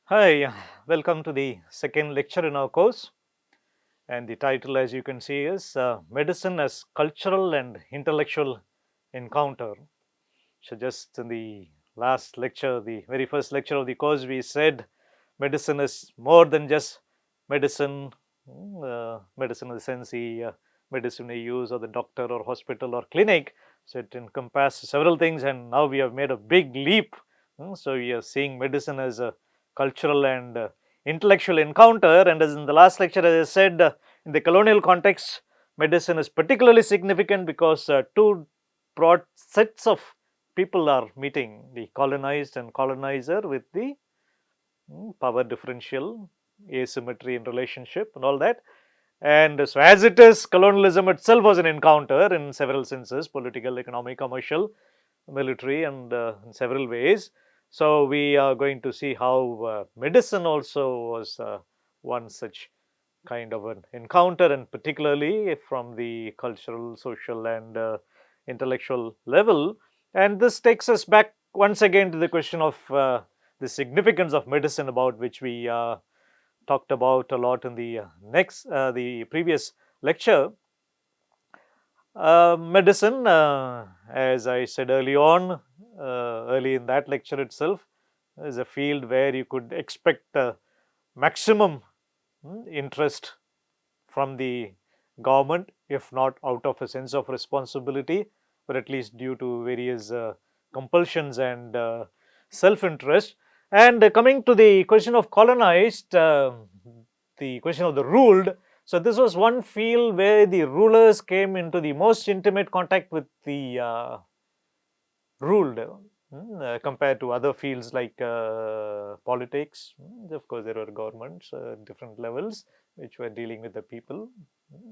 Hi, welcome to the second lecture in our course. And the title, as you can see, is Medicine as Cultural and Intellectual Encounter. So, just in the last lecture, the very first lecture of the course, we said medicine is more than just medicine, medicine in the sense the medicine we use, or the doctor, or hospital, or clinic. So, it encompasses several things, and now we have made a big leap. So, we are seeing medicine as a cultural and intellectual encounter. And as in the last lecture, as I said, in the colonial context, medicine is particularly significant because two broad sets of people are meeting, the colonized and colonizer, with the power differential, asymmetry in relationship, and all that. And so, as it is, colonialism itself was an encounter in several senses: political, economic, commercial, military, and in several ways. So, we are going to see how medicine also was one such kind of an encounter, and particularly from the cultural, social, and intellectual level. And this takes us back once again to the question of the significance of medicine, about which we talked about a lot in the previous lecture. Medicine, as I said early in that lecture itself, is a field where you could expect maximum interest from the government, if not out of a sense of responsibility, but at least due to various compulsions and self interest. And coming to the question of colonized, the question of the ruled. So, this was one field where the rulers came into the most intimate contact with the ruled, compared to other fields like politics. Of course, there were governments at different levels which were dealing with the people,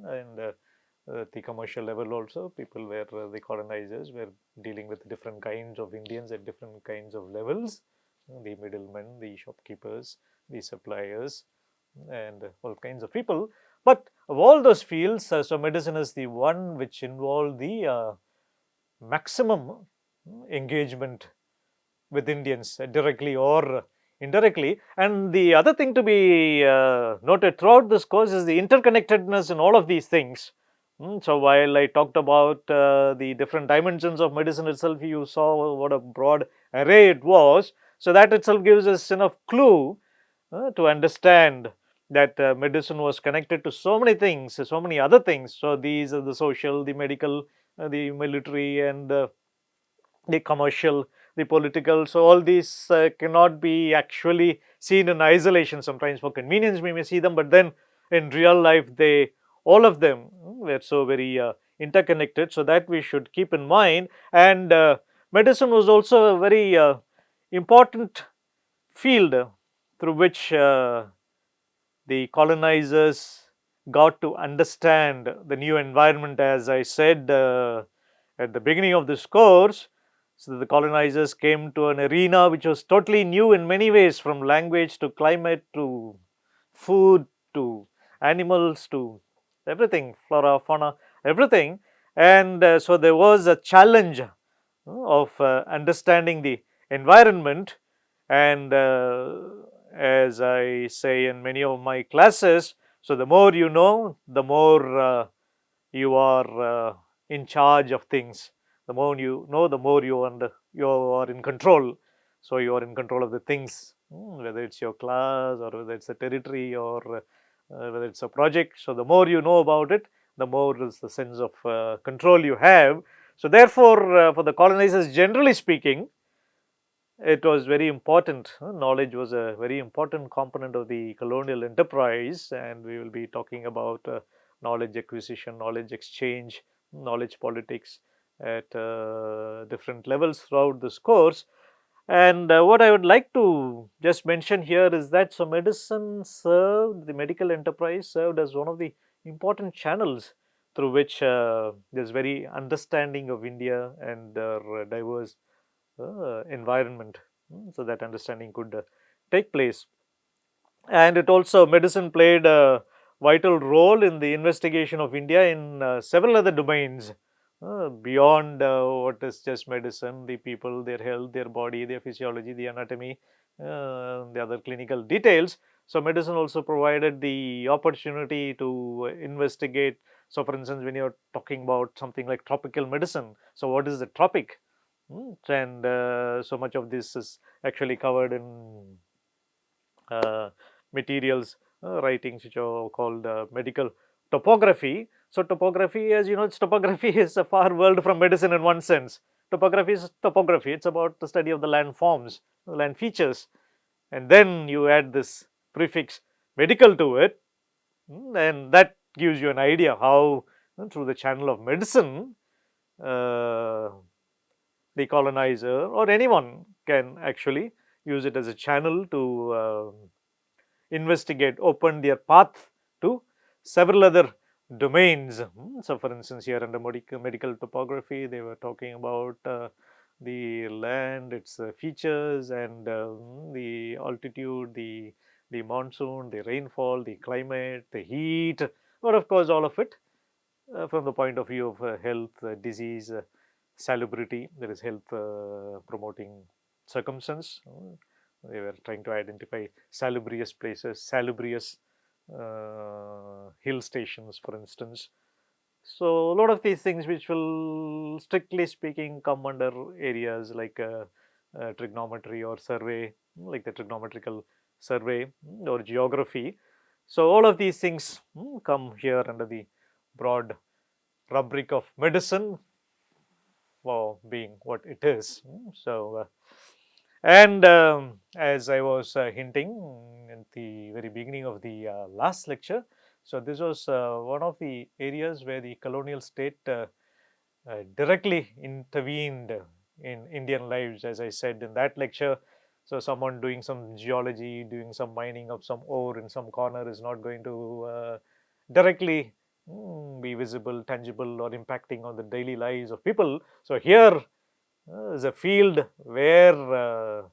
and at the commercial level also, people were the colonizers were dealing with different kinds of Indians at different kinds of levels: the middlemen, the shopkeepers, the suppliers, and all kinds of people. But of all those fields, so medicine is the one which involved the maximum engagement with Indians, directly or indirectly. And the other thing to be noted throughout this course is the interconnectedness in all of these things. So, while I talked about the different dimensions of medicine itself, you saw what a broad array it was. So, that itself gives us enough clue to understand that medicine was connected to so many things, so many other things. So, these are the social, the medical, the military, and the commercial, the political. So, all these cannot be actually seen in isolation. Sometimes, for convenience, we may see them, but then in real life, all of them were so very interconnected. So, that we should keep in mind. And medicine was also a very important field through which the colonizers got to understand the new environment, as I said at the beginning of this course. So, the colonizers came to an arena which was totally new in many ways, from language to climate to food to animals to everything, flora, fauna, everything. And so, there was a challenge of understanding the environment. And as I say in many of my classes, so the more you know, the more you are in charge of things. The more you know, the more you are in control. So, you are in control of the things, whether it's your class, or whether it's a territory, or whether it's a project. So, the more you know about it, the more is the sense of control you have. So, therefore, for the colonizers, generally speaking, it was very important. Knowledge was a very important component of the colonial enterprise, and we will be talking about knowledge acquisition, knowledge exchange, knowledge politics at different levels throughout this course. And what I would like to just mention here is that so the medical enterprise served as one of the important channels through which this very understanding of India and their diverse environment, so that understanding could take place. And it also, medicine played a vital role in the investigation of India in several other domains. beyond what is just medicine, the people, their health, their body, their physiology, the anatomy, the other clinical details. So medicine also provided the opportunity to investigate. So for instance, when you're talking about something like tropical medicine, so what is the tropic? And so much of this is actually covered in uh, materials, writings which are called medical topography. So topography, as you know, topography is a far world from medicine in one sense. Topography is topography. It's about the study of the land forms, the land features, and then you add this prefix medical to it, and that gives you an idea how through the channel of medicine, uh, the colonizer or anyone can actually use it as a channel to investigate, open their path to several other domains. So, for instance, here under medical topography, they were talking about the land, its features, and the altitude, the monsoon, the rainfall, the climate, the heat, but of course, all of it from the point of view of health, disease, salubrity, that is health promoting circumstance. They were trying to identify salubrious places, salubrious hill stations, for instance. So, a lot of these things which will, strictly speaking, come under areas like trigonometry or survey, like the trigonometrical survey or geography. So, all of these things come here under the broad rubric of medicine for being what it is. So, and as I was hinting at the very beginning of the last lecture, so this was one of the areas where the colonial state directly intervened in Indian lives, as I said in that lecture. So, someone doing some geology, doing some mining of some ore in some corner is not going to directly be visible, tangible, or impacting on the daily lives of people. So, here is a field where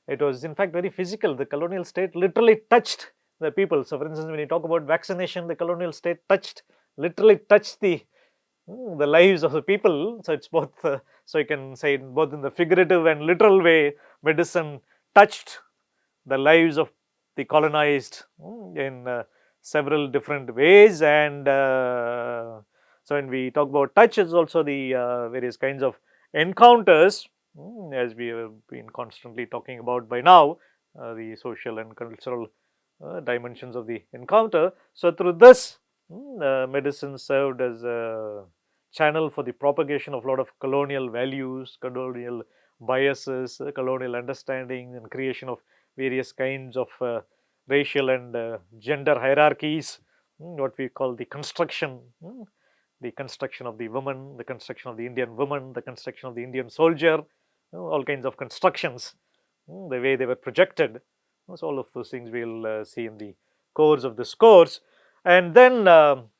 it was, in fact, very physical. The colonial state literally touched the people. So, for instance, when you talk about vaccination, the colonial state literally touched the lives of the people. So it's both. So you can say both in the figurative and literal way. Medicine touched the lives of the colonized in several different ways, and so when we talk about touch, it's also the various kinds of encounters, as we have been constantly talking about by now, the social and cultural dimensions of the encounter. So through this, medicine served as a channel for the propagation of a lot of colonial values, colonial biases, colonial understanding, and creation of various kinds of racial and gender hierarchies, what we call the construction, the construction of the woman, the construction of the Indian woman, the construction of the Indian soldier, all kinds of constructions, the way they were projected. So all of those things we'll see in the course of this course. And then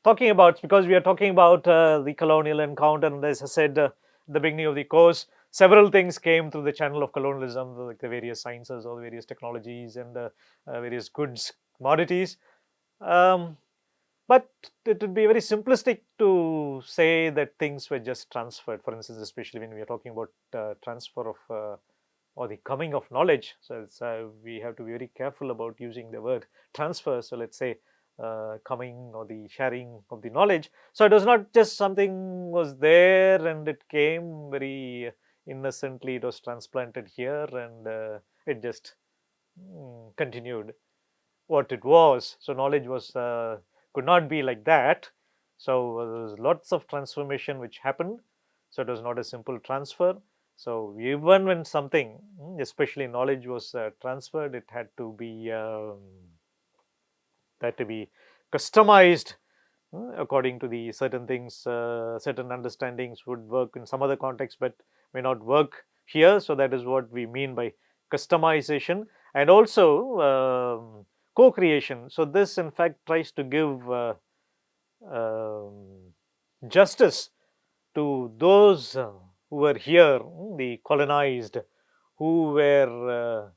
talking about, because we are talking about the colonial encounter, and as I said at the beginning of the course, several things came through the channel of colonialism, like the various sciences or the various technologies and various goods, commodities. Um, but it would be very simplistic to say that things were just transferred. For instance, especially when we are talking about transfer of or the coming of knowledge. So we have to be very careful about using the word transfer. So let's say coming or the sharing of the knowledge. So it was not just something was there and it came very innocently. It was transplanted here and it just continued what it was. So knowledge was could not be like that. So there was lots of transformation which happened. So it was not a simple transfer. So even when something, especially knowledge, was transferred, it had to be customized according to the certain things. Certain understandings would work in some other context, but may not work here. So that is what we mean by customization, and also co-creation. So this, in fact, tries to give um, justice to those who were here, the colonized, who were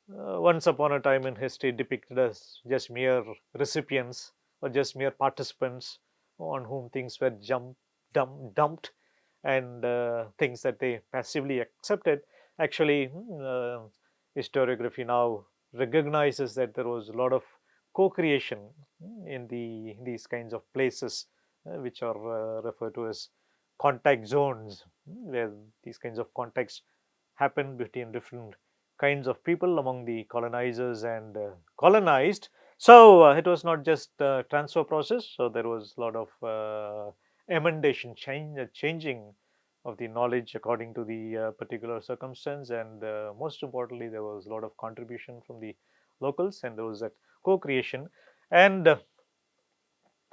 once upon a time in history depicted as just mere recipients or just mere participants on whom things were dumped and things that they passively accepted. Actually, historiography now recognizes that there was a lot of co-creation in these kinds of places, which are referred to as contact zones, where these kinds of contacts happen between different kinds of people among the colonizers and colonized. So it was not just a transfer process. So there was a lot of emendation, changing of the knowledge according to the particular circumstance, and most importantly, there was a lot of contribution from the locals, and there was that co-creation. And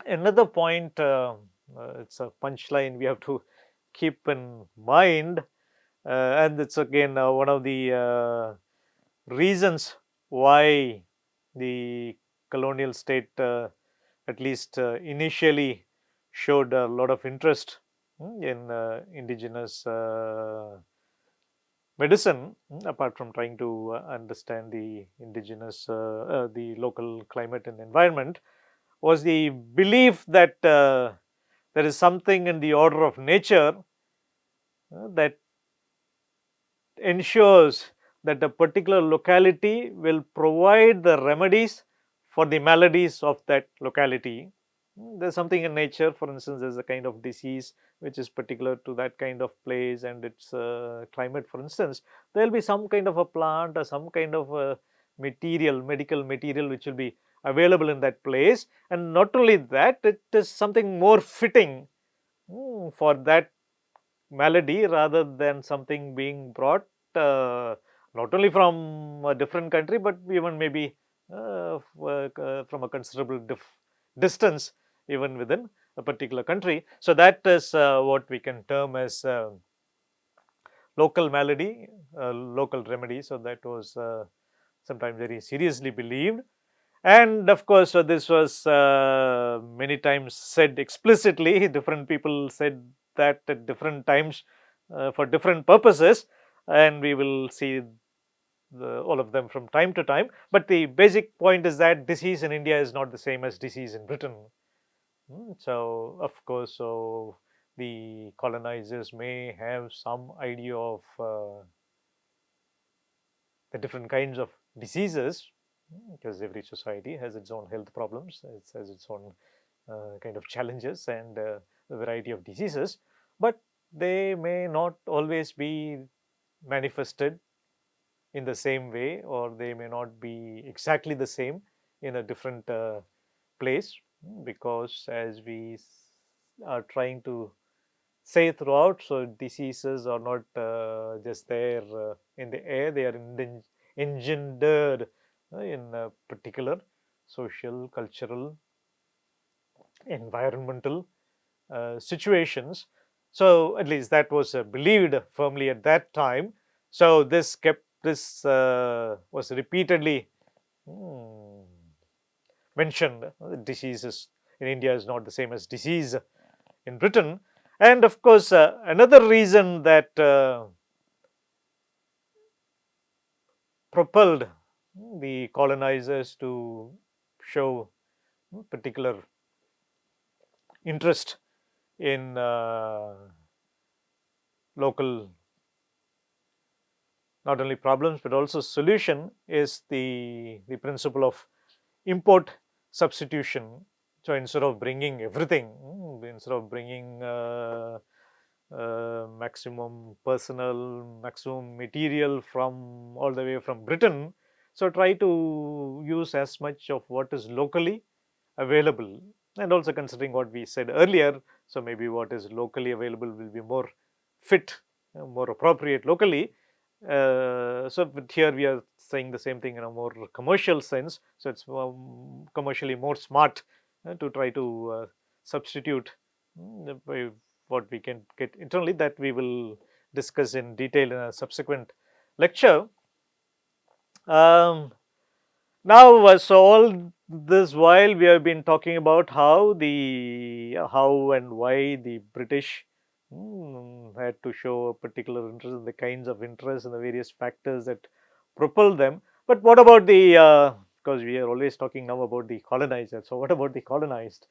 another point, it's a punchline we have to keep in mind, and it's again one of the reasons why the colonial state, at least initially, showed a lot of interest in indigenous medicine, apart from trying to understand the indigenous, the local climate and environment, was the belief that there is something in the order of nature that ensures that a particular locality will provide the remedies for the maladies of that locality. There's something in nature, for instance, there's a kind of disease which is particular to that kind of place and its climate, for instance. There'll be some kind of a plant or some kind of a material, medical material, which will be available in that place. And not only that, it is something more fitting for that malady rather than something being brought not only from a different country but even maybe from a considerable distance even within a particular country. So that is what we can term as local malady, local remedy. So that was sometimes very seriously believed. And of course, this was many times said explicitly. Different people said that at different times for different purposes, and we will see all of them from time to time. But the basic point is that disease in India is not the same as disease in Britain. So, of course, so the colonizers may have some idea of the different kinds of diseases, because every society has its own health problems, it has its own kind of challenges and a variety of diseases, but they may not always be manifested in the same way, or they may not be exactly the same in a different place, because as we are trying to say throughout, so diseases are not just there in the air, they are engendered in particular social, cultural, environmental situations. So at least that was believed firmly at that time. So this was repeatedly mentioned. Diseases in India is not the same as disease in Britain. And of course, another reason that propelled the colonizers to show particular interest in local, not only problems but also solution, is the principle of import substitution. So instead of bringing everything, instead of bringing maximum personnel, maximum material from all the way from Britain, so try to use as much of what is locally available, and also considering what we said earlier, so maybe what is locally available will be more fit, more appropriate locally. So here we are saying the same thing in a more commercial sense. So it's commercially more smart to try to substitute what we can get internally, that we will discuss in detail in a subsequent lecture. Now, so all this while we have been talking about how and why the British had to show a particular interest, in the kinds of interest and the various factors that propelled them. But what about because we are always talking now about the colonizers. So what about the colonized?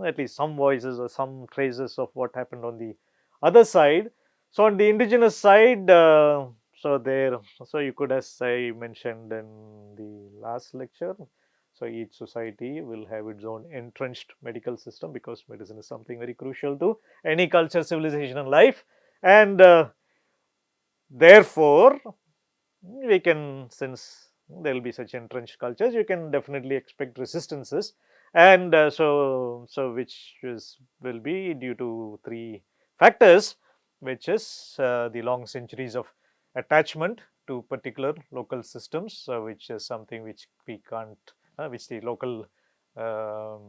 At least some voices or some traces of what happened on the other side. So on the indigenous side, so you could, as I mentioned in the last lecture, so each society will have its own entrenched medical system, because medicine is something very crucial to any culture, civilization, and life. And therefore, we can, since there will be such entrenched cultures, you can definitely expect resistances. And which will be due to three factors, which is the long centuries of attachment to particular local systems, which is something which we can't, which the local um,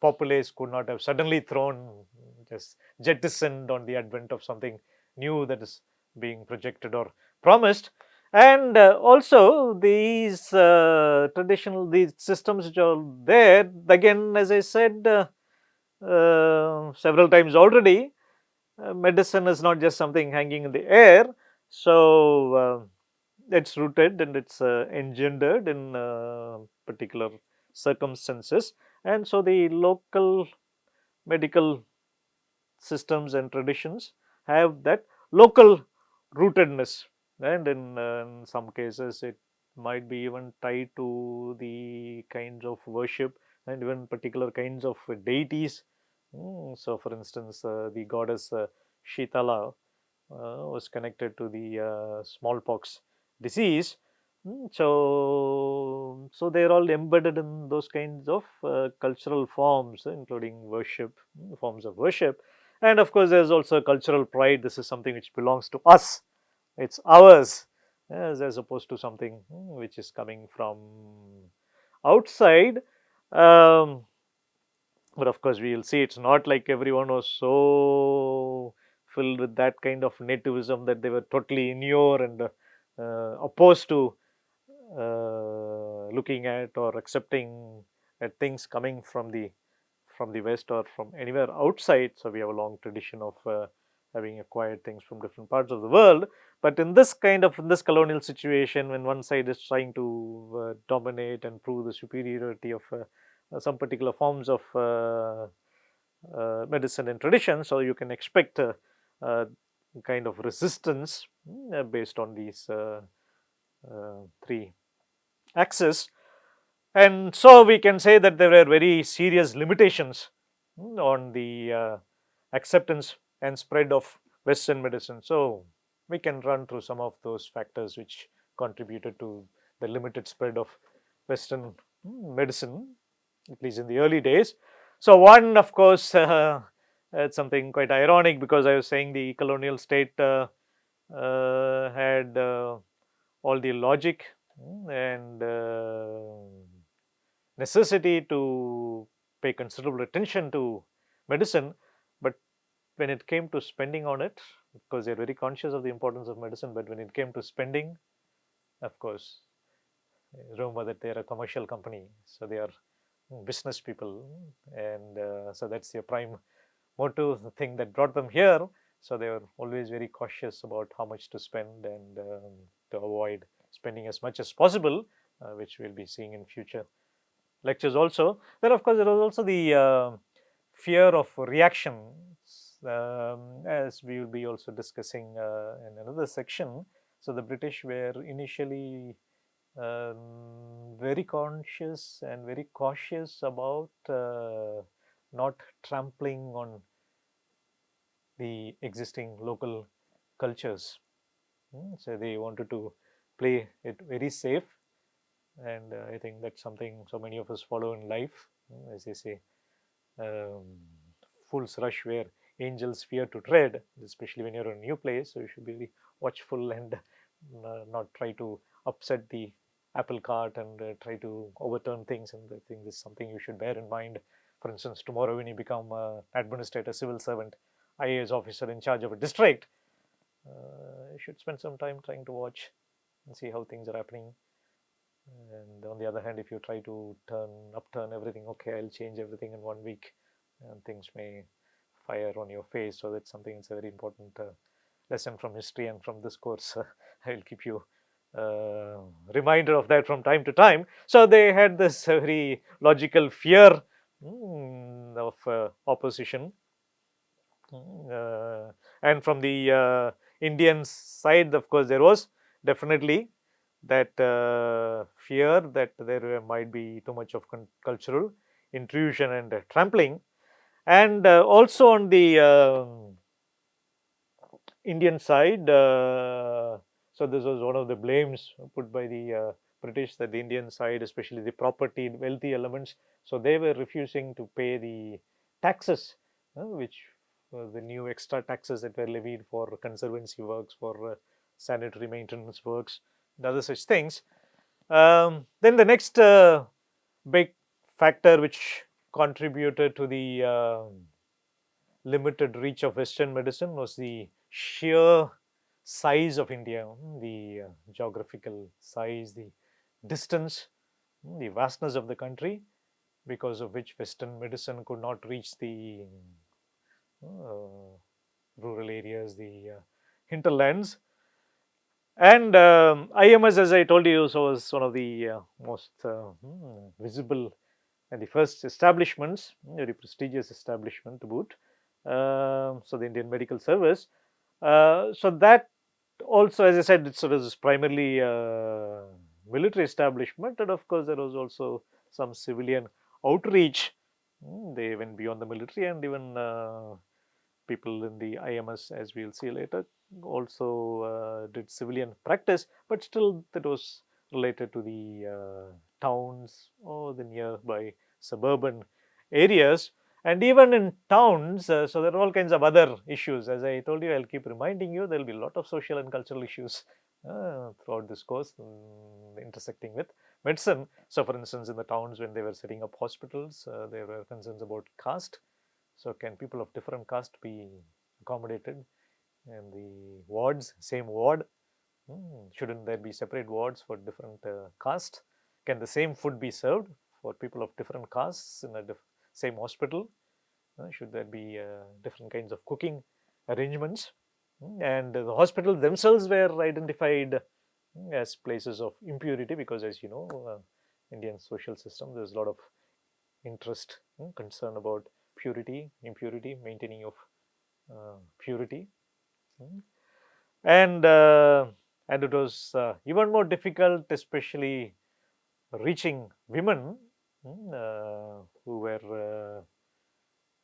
populace could not have suddenly thrown, just jettisoned on the advent of something new that is being projected or promised. And also these traditional, these systems which are there, again, as I said several times already, medicine is not just something hanging in the air. So it's rooted and it's engendered in particular circumstances. And so the local medical systems and traditions have that local rootedness, and in some cases it might be even tied to the kinds of worship and even particular kinds of deities. So for instance, the goddess Shitala was connected to the smallpox disease. So they're all embedded in those kinds of cultural forms, including worship, forms of worship. And of course, there's also cultural pride. This is something which belongs to us, it's ours, as opposed to something which is coming from outside. Um, but of course, we will see it's not like everyone was so filled with that kind of nativism that they were totally inured and opposed to looking at or accepting at things coming from the West or from anywhere outside. So we have a long tradition of having acquired things from different parts of the world. But in this colonial situation, when one side is trying to dominate and prove the superiority of some particular forms of medicine and tradition, so you can expect a kind of resistance based on these three axes. And so we can say that there were very serious limitations on the acceptance and spread of Western medicine. So we can run through some of those factors which contributed to the limited spread of Western medicine, at least in the early days. So one, of course, it's something quite ironic, because I was saying the colonial state had all the logic and necessity to pay considerable attention to medicine. But when it came to spending on it, of course, they're very conscious of the importance of medicine, but when it came to spending, of course, remember that they're a commercial company, so they are business people, and so that's their prime motive, the thing that brought them here. So they were always very cautious about how much to spend, and to avoid spending as much as possible, which we'll be seeing in future lectures also. Then, of course, there was also the fear of reaction, as we will be also discussing in another section. So the British were initially very conscious and very cautious about not trampling on the existing local cultures. So they wanted to play it very safe, and I think that's something so many of us follow in life. As they say, um, fools rush where angels fear to tread, especially when you're in a new place. So you should be very watchful and not try to upset the apple cart and try to overturn things. And I think this is something you should bear in mind. For instance, tomorrow when you become an administrator, civil servant, IAS officer in charge of a district, you should spend some time trying to watch and see how things are happening. And on the other hand, if you try to upturn everything, okay, I'll change everything in 1 week, and things may fire on your face. So that's something, it's a very important lesson from history and from this course. I will keep you reminder of that from time to time. So they had this very logical fear of opposition. And from the Indian side, of course, there was definitely that fear that there might be too much of cultural intrusion and trampling. And also on the Indian side, so this was one of the blames put by the British, that the Indian side, especially the property wealthy elements, so they were refusing to pay the taxes, which the new extra taxes that were levied for conservancy works, for sanitary maintenance works, and other such things. Then the next big factor which contributed to the limited reach of Western medicine was the sheer size of India, the geographical size, the distance, the vastness of the country, because of which Western medicine could not reach the rural areas, the hinterlands. And IMS, as I told you, so was one of the most visible and the first establishments, very prestigious establishment to boot. So the Indian Medical Service. So that also, as I said, it was primarily military establishment, and of course there was also some civilian outreach. They went beyond the military, and even people in the IMS, as we'll see later, also did civilian practice, but still that was related to the towns or the nearby suburban areas. And even in towns, so there are all kinds of other issues. As I told you, I'll keep reminding you, there will be a lot of social and cultural issues throughout this course, intersecting with medicine. So, for instance, in the towns, when they were setting up hospitals, there were concerns about caste. So, can people of different caste be accommodated in the wards, same ward? Shouldn't there be separate wards for different castes? Can the same food be served for people of different castes in a same hospital? Should there be different kinds of cooking arrangements? And the hospitals themselves were identified as places of impurity, because, as you know, Indian social system, there's a lot of interest, concern about purity, impurity, maintaining of purity. And it was even more difficult, especially reaching women who were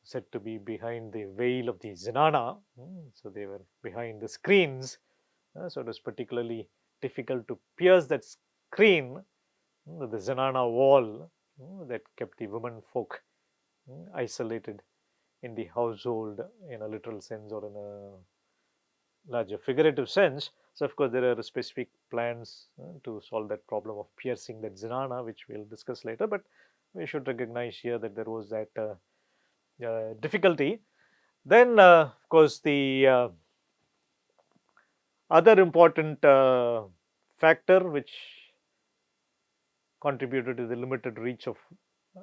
said to be behind the veil of the zenana. So they were behind the screens. So it was particularly difficult to pierce that screen, the zenana wall that kept the women folk isolated in the household, in a literal sense or in a larger figurative sense. So, of course, there are specific plans to solve that problem of piercing that zenana, which we'll discuss later. But we should recognize here that there was that difficulty. Then, of course, the other important factor which contributed to the limited reach of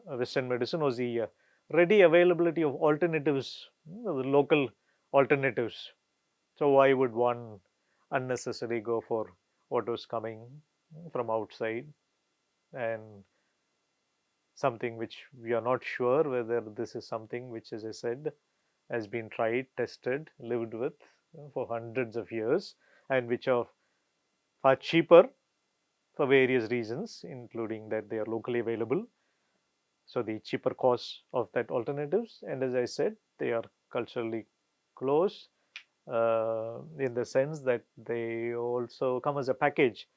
Western medicine was the ready availability of alternatives, the local alternatives. So, why would one unnecessarily go for what was coming from outside, and something which we are not sure whether this is something which, as I said, has been tried, tested, lived with for hundreds of years, and which are far cheaper for various reasons, including that they are locally available. So, the cheaper cost of that alternatives, and as I said, they are culturally close in the sense that they also come as a package.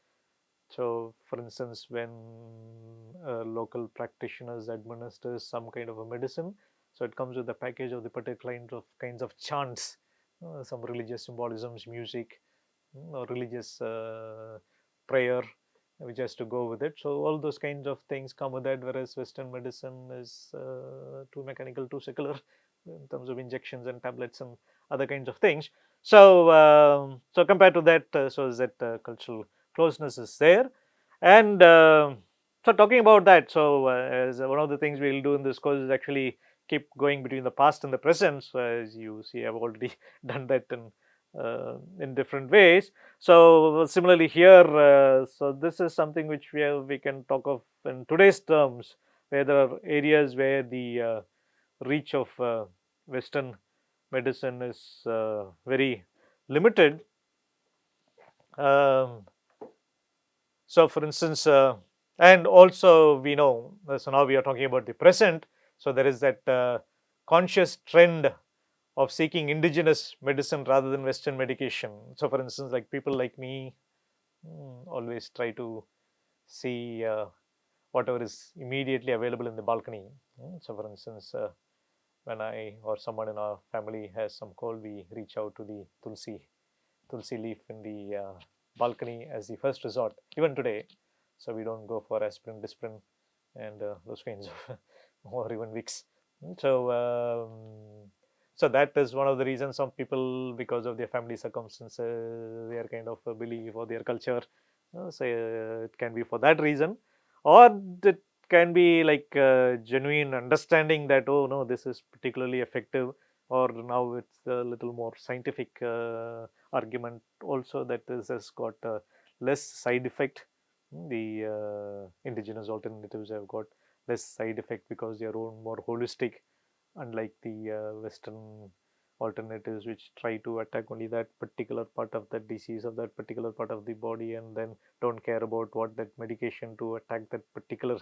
So, for instance, when local practitioners administers some kind of a medicine, so it comes with a package of the particular kinds of chants, some religious symbolisms, music, or religious prayer, which has to go with it. So all those kinds of things come with that, whereas Western medicine is too mechanical, too secular in terms of injections and tablets and other kinds of things. So, so compared to that, so that cultural closeness is there. And so talking about that, so as one of the things we'll do in this course is actually keep going between the past and the present. So as you see, I've already done that in different ways. So similarly here, so this is something which we can talk of in today's terms, where there are areas where the reach of Western medicine is very limited. Um, so, for instance, and also we know, so now we are talking about the present. So, there is that conscious trend of seeking indigenous medicine rather than Western medication. So, for instance, like people like me always try to see whatever is immediately available in the balcony. So, for instance, when I or someone in our family has some cold, we reach out to the tulsi leaf in the balcony as the first resort, even today. So we don't go for aspirin, dispirin, and those kinds of, or even Vicks. So, so that is one of the reasons some people, because of their family circumstances, their kind of belief or their culture, say it can be for that reason, or it can be like genuine understanding that, oh no, this is particularly effective, or now it's a little more scientific argument also that this has got less side effect. The indigenous alternatives have got less side effect because they are more holistic, unlike the Western alternatives, which try to attack only that particular part of the disease of that particular part of the body, and then don't care about what that medication to attack that particular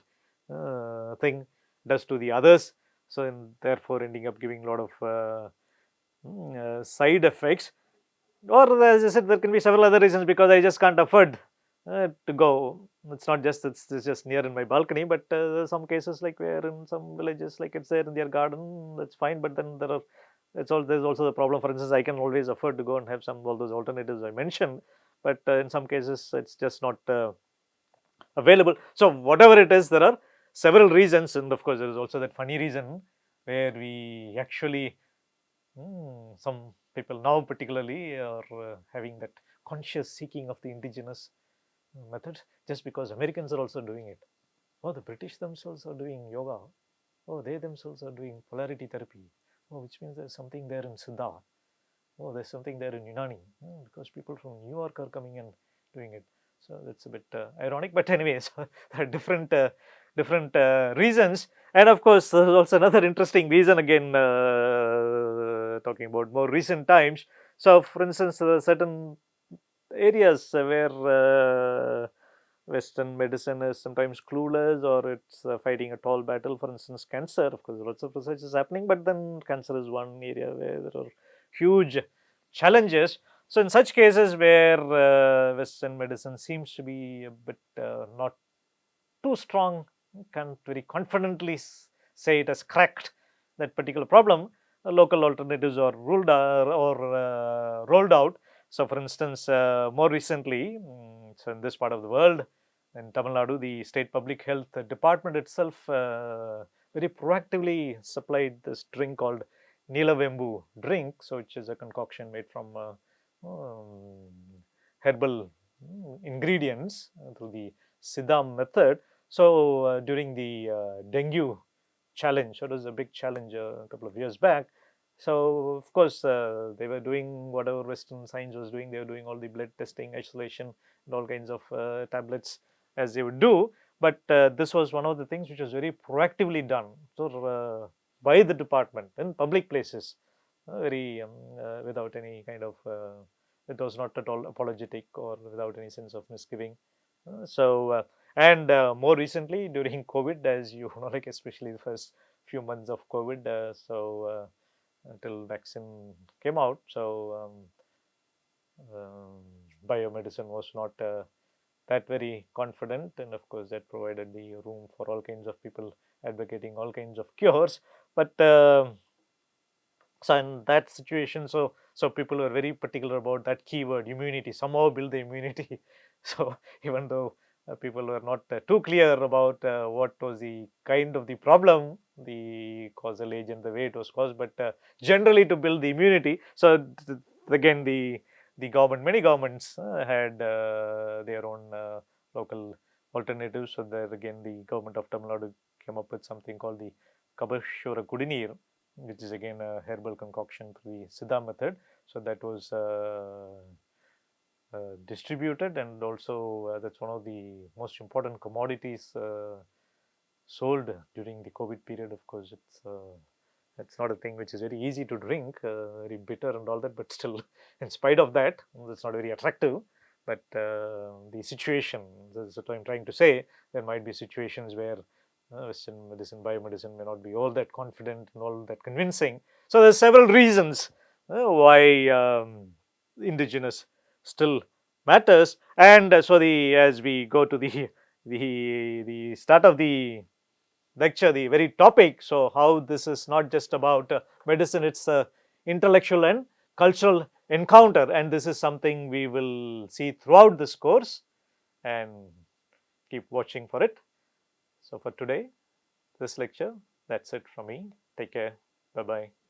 thing does to the others. So, therefore, ending up giving a lot of side effects. Or, as I said, there can be several other reasons, because I just can't afford to go. It's not just it's just near in my balcony, but there are some cases like where in some villages, like it's there in their garden, that's fine. But then there's also the problem. For instance, I can always afford to go and have some of all those alternatives I mentioned, but in some cases it's just not available. So whatever it is, there are several reasons, and of course there is also that funny reason where we actually some people now particularly are having that conscious seeking of the indigenous method, just because Americans are also doing it. Oh, the British themselves are doing yoga. Oh, they themselves are doing polarity therapy. Oh, which means there's something there in Siddha. Oh, there's something there in Unani, because people from New York are coming and doing it. So that's a bit ironic, but anyways, there are different reasons. And of course, there's also another interesting reason again, talking about more recent times. So, for instance, there are certain areas where Western medicine is sometimes clueless, or it's fighting a tall battle. For instance, cancer. Of course, lots of research is happening, but then cancer is one area where there are huge challenges. So, in such cases where Western medicine seems to be a bit not too strong, can't very confidently say it has cracked that particular problem, local alternatives are ruled or rolled out. So, for instance, more recently, so in this part of the world, in Tamil Nadu, the state public health department itself very proactively supplied this drink called Nilavembu drink, so which is a concoction made from herbal ingredients through the Siddha method. So, during the dengue challenge, it was a big challenge a couple of years back. So, of course, they were doing whatever Western science was doing. They were doing all the blood testing, isolation, and all kinds of tablets as they would do. But this was one of the things which was very proactively done. So, by the department in public places, very without any kind of, it was not at all apologetic or without any sense of misgiving. So, and more recently during COVID, as you know, like especially the first few months of COVID, until vaccine came out, so biomedicine was not that very confident, and of course that provided the room for all kinds of people advocating all kinds of cures. But so in that situation, so people were very particular about that keyword immunity, somehow build the immunity. So even though people were not too clear about what was the kind of the problem, the causal agent, the way it was caused, but generally to build the immunity. So again, the government, many governments had their own local alternatives. So there again, the government of Tamil Nadu came up with something called the Kabashura Kudineer, which is again a herbal concoction through the Siddha method. So that was distributed, and also that's one of the most important commodities sold during the COVID period. Of course, it's It's not a thing which is very easy to drink, very bitter and all that, but still, in spite of that, it's not very attractive. But the situation, that's what I'm trying to say, there might be situations where Western medicine, biomedicine may not be all that confident and all that convincing. So there's several reasons why indigenous still matters. And so the as we go to the start of the lecture, the very topic. So how this is not just about medicine, it's a intellectual and cultural encounter, and this is something we will see throughout this course, and keep watching for it. So for today, this lecture, that's it from me. Take care. Bye bye.